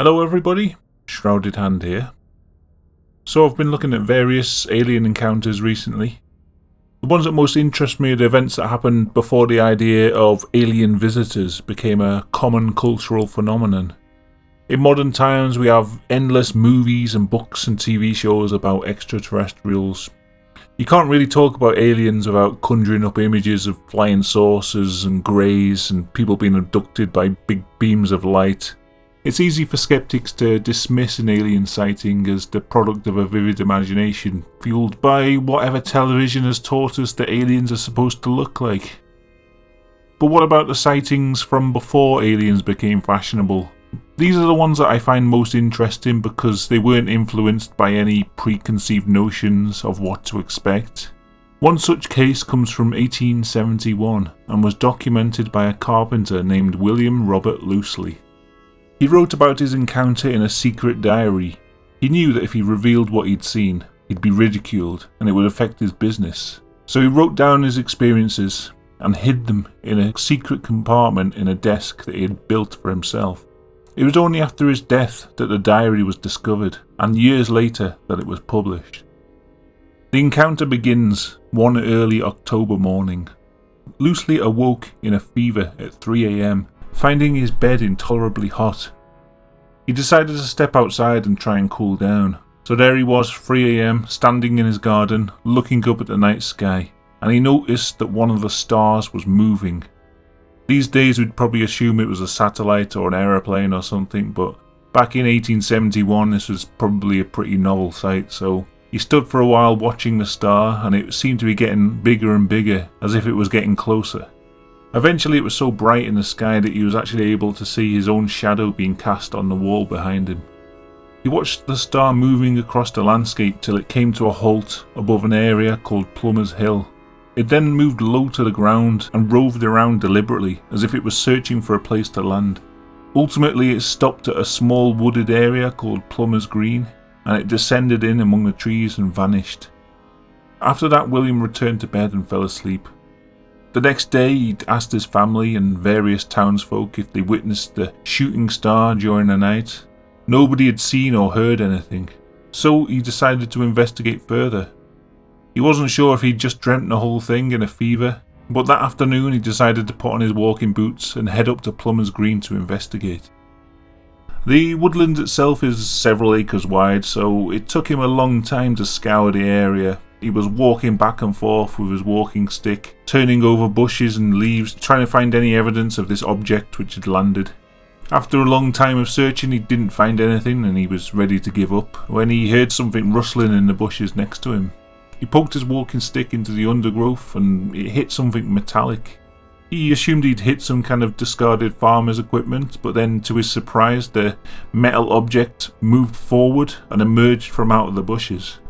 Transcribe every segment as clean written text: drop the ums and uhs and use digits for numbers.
Hello everybody, Shrouded Hand here. So I've been looking at various alien encounters recently. The ones that most interest me are the events that happened before the idea of alien visitors became a common cultural phenomenon. In modern times we have endless movies and books and TV shows about extraterrestrials. You can't really talk about aliens without conjuring up images of flying saucers and greys and people being abducted by big beams of light. It's easy for skeptics to dismiss an alien sighting as the product of a vivid imagination, fueled by whatever television has taught us that aliens are supposed to look like. But what about the sightings from before aliens became fashionable? These are the ones that I find most interesting because they weren't influenced by any preconceived notions of what to expect. One such case comes from 1871 and was documented by a carpenter named William Robert Loosely. He wrote about his encounter in a secret diary. He knew that if he revealed what he'd seen, he'd be ridiculed and it would affect his business. So he wrote down his experiences and hid them in a secret compartment in a desk that he had built for himself. It was only after his death that the diary was discovered, and years later that it was published. The encounter begins one early October morning. Loosely awoke in a fever at 3 a.m, finding his bed intolerably hot. He decided to step outside and try and cool down. So there he was, 3 a.m, standing in his garden, looking up at the night sky, and he noticed that one of the stars was moving. These days we'd probably assume it was a satellite or an aeroplane or something, but back in 1871 this was probably a pretty novel sight, so he stood for a while watching the star, and it seemed to be getting bigger and bigger, as if it was getting closer. Eventually it was so bright in the sky that he was actually able to see his own shadow being cast on the wall behind him. He watched the star moving across the landscape till it came to a halt above an area called Plummer's Hill. It then moved low to the ground and roved around deliberately, as if it was searching for a place to land. Ultimately it stopped at a small wooded area called Plummer's Green, and it descended in among the trees and vanished. After that, William returned to bed and fell asleep. The next day he'd asked his family and various townsfolk if they witnessed the shooting star during the night. Nobody had seen or heard anything, so he decided to investigate further. He wasn't sure if he'd just dreamt the whole thing in a fever, but that afternoon he decided to put on his walking boots and head up to Plummer's Green to investigate. The woodland itself is several acres wide, so it took him a long time to scour the area. He was walking back and forth with his walking stick, turning over bushes and leaves, trying to find any evidence of this object which had landed. After a long time of searching he didn't find anything, and he was ready to give up when he heard something rustling in the bushes next to him. He poked his walking stick into the undergrowth and it hit something metallic. He assumed he'd hit some kind of discarded farmer's equipment, but then to his surprise the metal object moved forward and emerged from out of the bushes.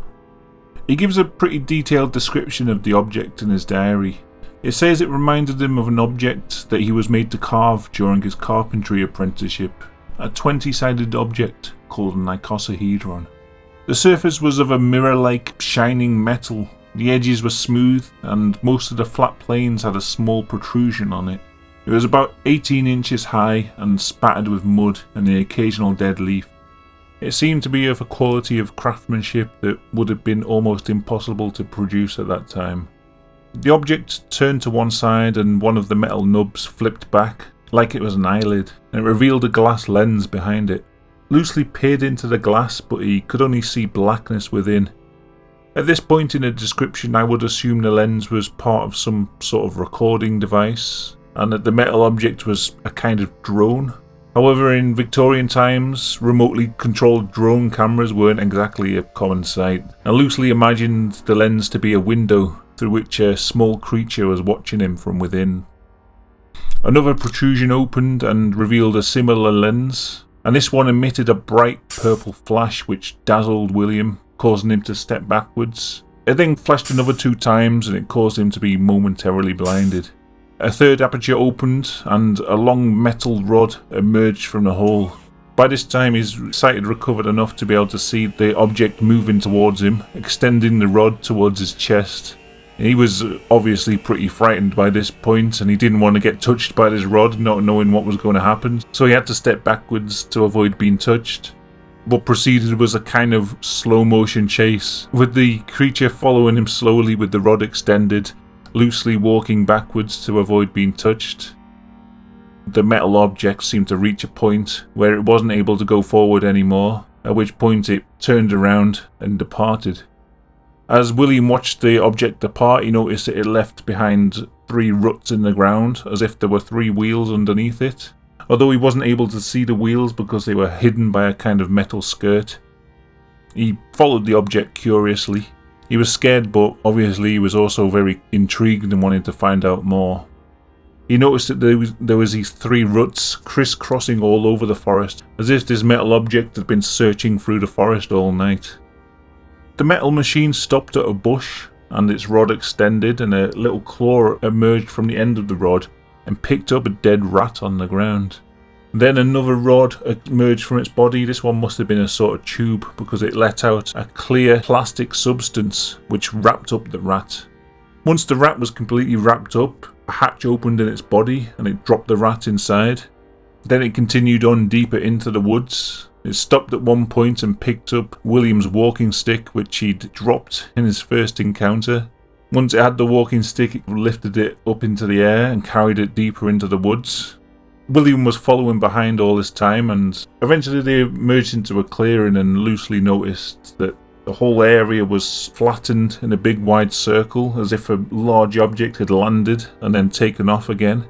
He gives a pretty detailed description of the object in his diary. It says it reminded him of an object that he was made to carve during his carpentry apprenticeship, a 20-sided object called an icosahedron. The surface was of a mirror-like shining metal, the edges were smooth, and most of the flat planes had a small protrusion on it. It was about 18 inches high and spattered with mud and the occasional dead leaf. It seemed to be of a quality of craftsmanship that would have been almost impossible to produce at that time. The object turned to one side and one of the metal nubs flipped back like it was an eyelid, and it revealed a glass lens behind it. Loosely peered into the glass, but he could only see blackness within. At this point in the description I would assume the lens was part of some sort of recording device, and that the metal object was a kind of drone. However, in Victorian times, remotely controlled drone cameras weren't exactly a common sight. I loosely imagined the lens to be a window through which a small creature was watching him from within. Another protrusion opened and revealed a similar lens, and this one emitted a bright purple flash which dazzled William, causing him to step backwards. It then flashed another 2 times and it caused him to be momentarily blinded. A third aperture opened and a long metal rod emerged from the hole. By this time his sight had recovered enough to be able to see the object moving towards him, extending the rod towards his chest. He was obviously pretty frightened by this point, and he didn't want to get touched by this rod, not knowing what was going to happen, so he had to step backwards to avoid being touched. What proceeded was a kind of slow motion chase, with the creature following him slowly with the rod extended, loosely walking backwards to avoid being touched. The metal object seemed to reach a point where it wasn't able to go forward anymore, at which point it turned around and departed. As William watched the object depart, he noticed that it left behind 3 ruts in the ground, as if there were 3 wheels underneath it, although he wasn't able to see the wheels because they were hidden by a kind of metal skirt. He followed the object curiously. He was scared, but obviously he was also very intrigued and wanted to find out more. He noticed that there was these 3 ruts crisscrossing all over the forest, as if this metal object had been searching through the forest all night. The metal machine stopped at a bush, and its rod extended, and a little claw emerged from the end of the rod and picked up a dead rat on the ground. Then another rod emerged from its body. This one must have been a sort of tube, because it let out a clear plastic substance which wrapped up the rat. Once the rat was completely wrapped up, a hatch opened in its body and it dropped the rat inside. Then it continued on deeper into the woods. It stopped at one point and picked up William's walking stick, which he'd dropped in his first encounter. Once it had the walking stick, it lifted it up into the air and carried it deeper into the woods. William was following behind all this time, and eventually they emerged into a clearing and loosely noticed that the whole area was flattened in a big wide circle, as if a large object had landed and then taken off again.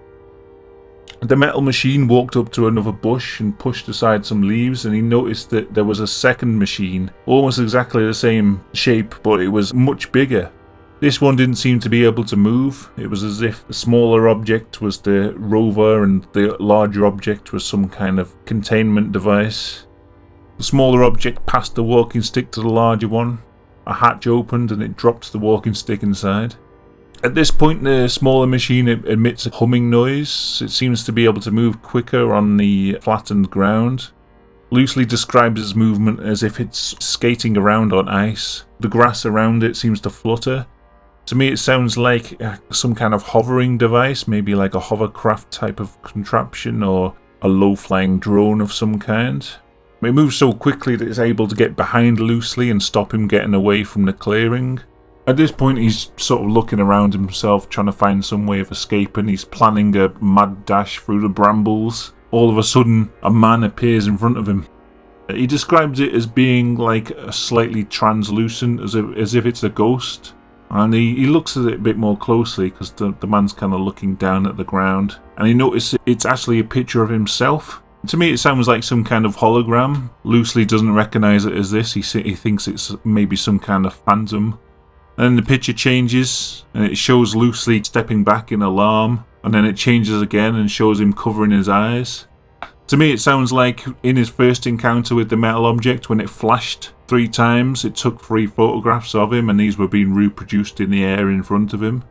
The metal machine walked up to another bush and pushed aside some leaves, and he noticed that there was a second machine, almost exactly the same shape, but it was much bigger. This one didn't seem to be able to move. It was as if the smaller object was the rover and the larger object was some kind of containment device. The smaller object passed the walking stick to the larger one. A hatch opened and it dropped the walking stick inside. At this point, the smaller machine emits a humming noise. It seems to be able to move quicker on the flattened ground. Loosely describes its movement as if it's skating around on ice. The grass around it seems to flutter. To me, it sounds like some kind of hovering device, maybe like a hovercraft type of contraption or a low-flying drone of some kind. It moves so quickly that it's able to get behind loosely and stop him getting away from the clearing. At this point, he's sort of looking around himself, trying to find some way of escaping. He's planning a mad dash through the brambles. All of a sudden, a man appears in front of him. He describes it as being like a slightly translucent, as if it's a ghost. And he looks at it a bit more closely, because the man's kind of looking down at the ground. And he notices it's actually a picture of himself. To me, it sounds like some kind of hologram. Loosely doesn't recognise it as this. He thinks it's maybe some kind of phantom. And then the picture changes, and it shows Loosely stepping back in alarm, and then it changes again and shows him covering his eyes. To me, it sounds like in his first encounter with the metal object, when it flashed 3 times, it took 3 photographs of him, and these were being reproduced in the air in front of him.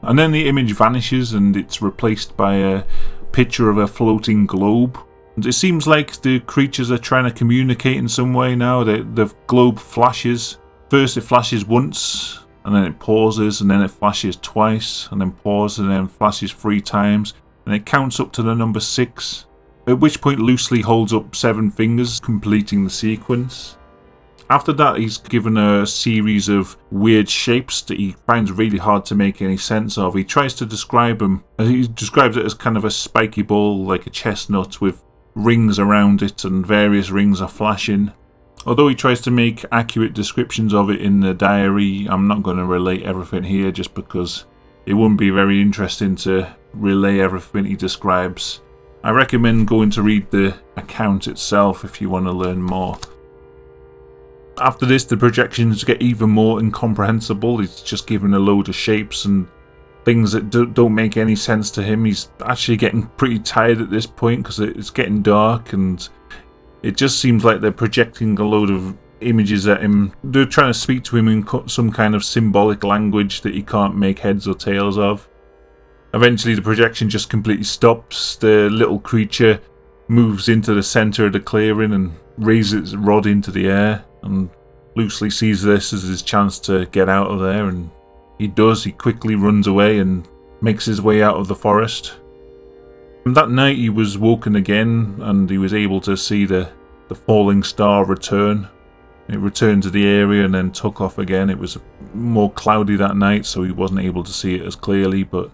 And then the image vanishes, and it's replaced by a picture of a floating globe. And it seems like the creatures are trying to communicate in some way now. The globe flashes. First it flashes once, and then it pauses, and then it flashes twice, and then pauses, and then flashes 3 times, and it counts up to the number 6, at which point Loosely holds up 7 fingers, completing the sequence. After that, he's given a series of weird shapes that he finds really hard to make any sense of. He tries to describe them, he describes it as kind of a spiky ball, like a chestnut, with rings around it, and various rings are flashing. Although he tries to make accurate descriptions of it in the diary, I'm not going to relate everything here, just because it wouldn't be very interesting to relay everything he describes. I recommend going to read the account itself if you want to learn more. After this, the projections get even more incomprehensible. He's just given a load of shapes and things that don't make any sense to him. He's actually getting pretty tired at this point, because it's getting dark, and it just seems like they're projecting a load of images at him. They're trying to speak to him in some kind of symbolic language that he can't make heads or tails of. Eventually the projection just completely stops. The little creature moves into the centre of the clearing and raises its rod into the air, and Loosely sees this as his chance to get out of there, and he does. He quickly runs away and makes his way out of the forest. And that night he was woken again, and he was able to see the falling star return. It returned to the area and then took off again. It was more cloudy that night, so he wasn't able to see it as clearly, but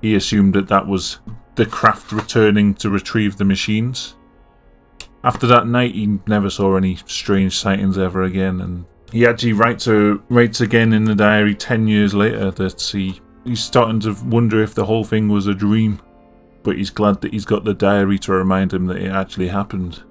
he assumed that that was the craft returning to retrieve the machines. After that night, he never saw any strange sightings ever again, and he actually writes again in the diary 10 years later that he's starting to wonder if the whole thing was a dream, but he's glad that he's got the diary to remind him that it actually happened.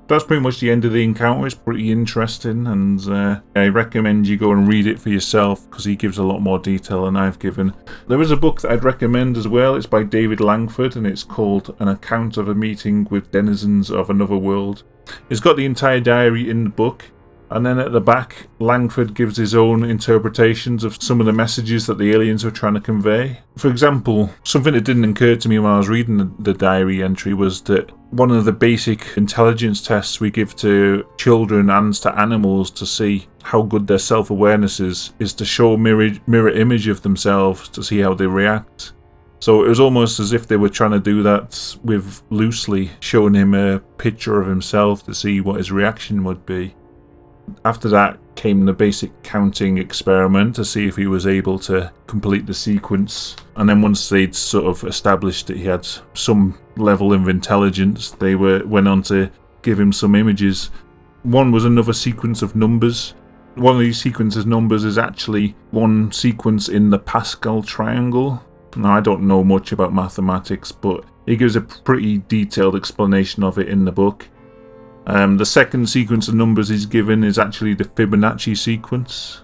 That's pretty much the end of the encounter. It's pretty interesting, and I recommend you go and read it for yourself, because he gives a lot more detail than I've given. There is a book that I'd recommend as well. It's by David Langford, and it's called An Account of a Meeting with Denizens of Another World. It's got the entire diary in the book, and then at the back, Langford gives his own interpretations of some of the messages that the aliens were trying to convey. For example, something that didn't occur to me when I was reading the diary entry was that one of the basic intelligence tests we give to children and to animals to see how good their self-awareness is to show a mirror image of themselves to see how they react. So it was almost as if they were trying to do that with Loosely, showing him a picture of himself to see what his reaction would be. After that came the basic counting experiment to see if he was able to complete the sequence, and then once they'd sort of established that he had some level of intelligence, they went on to give him some images. One was another sequence of numbers. One of these sequences numbers is actually one sequence in the Pascal triangle. Now, I don't know much about mathematics, but he gives a pretty detailed explanation of it in the book. The second sequence of numbers he's given is actually the Fibonacci sequence.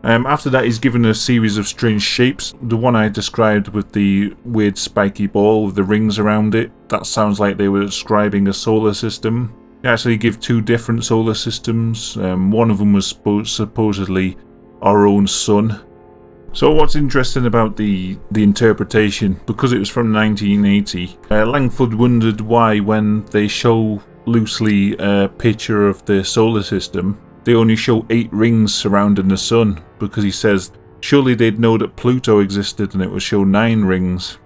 After that, he's given a series of strange shapes. The one I described with the weird spiky ball with the rings around it, that sounds like they were describing a solar system. They actually give two different solar systems. One of them was supposedly our own sun. So what's interesting about the interpretation, because it was from 1980, Langford wondered why when they show loosely a picture of the solar system, they only show 8 rings surrounding the sun, because he says surely they'd know that Pluto existed and it would show 9 rings.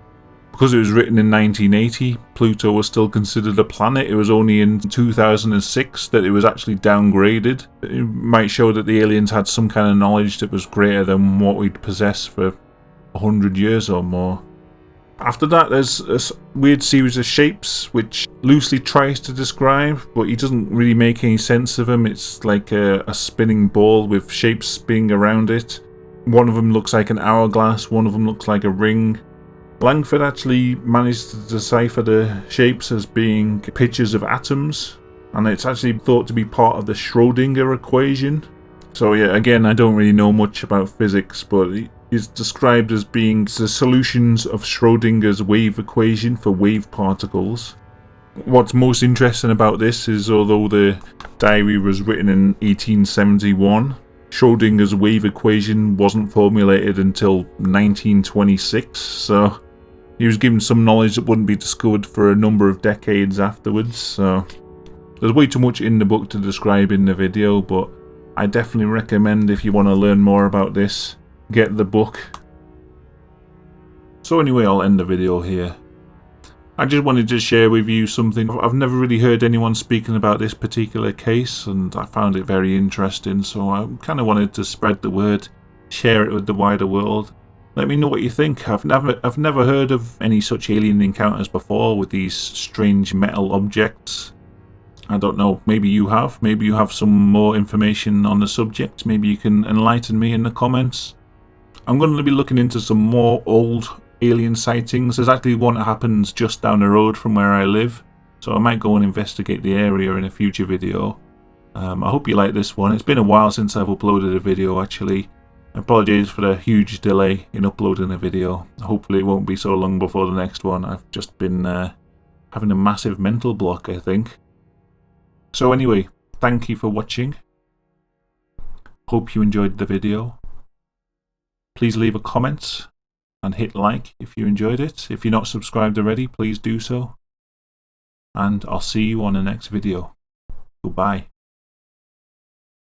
Because it was written in 1980, Pluto was still considered a planet. It was only in 2006 that it was actually downgraded. It might show that the aliens had some kind of knowledge that was greater than what we'd possessed for 100 years or more. After that, there's a weird series of shapes which Loosely tries to describe, but he doesn't really make any sense of them. It's like a spinning ball with shapes spinning around it. One of them looks like an hourglass, one of them looks like a ring. Langford actually managed to decipher the shapes as being pictures of atoms, and it's actually thought to be part of the Schrödinger equation. So yeah, again, I don't really know much about physics, but is described as being the solutions of Schrödinger's wave equation for wave particles. What's most interesting about this is, although the diary was written in 1871, Schrödinger's wave equation wasn't formulated until 1926, so he was given some knowledge that wouldn't be discovered for a number of decades afterwards. So there's way too much in the book to describe in the video, but I definitely recommend, if you want to learn more about this, get the book. So anyway, I'll end the video here. I just wanted to share with you something. I've never really heard anyone speaking about this particular case, and I found it very interesting, so I kind of wanted to spread the word, share it with the wider world. Let me know what you think. I've never heard of any such alien encounters before with these strange metal objects. I don't know, maybe you have. Maybe you have some more information on the subject. Maybe you can enlighten me in the comments. I'm going to be looking into some more old alien sightings. There's actually one that happens just down the road from where I live, so I might go and investigate the area in a future video. I hope you like this one. It's been a while since I've uploaded a video actually. I apologise for the huge delay in uploading a video. Hopefully it won't be so long before the next one. I've just been having a massive mental block, I think. So anyway, thank you for watching. Hope you enjoyed the video. Please leave a comment and hit like if you enjoyed it. If you're not subscribed already, please do so. And I'll see you on the next video. Goodbye.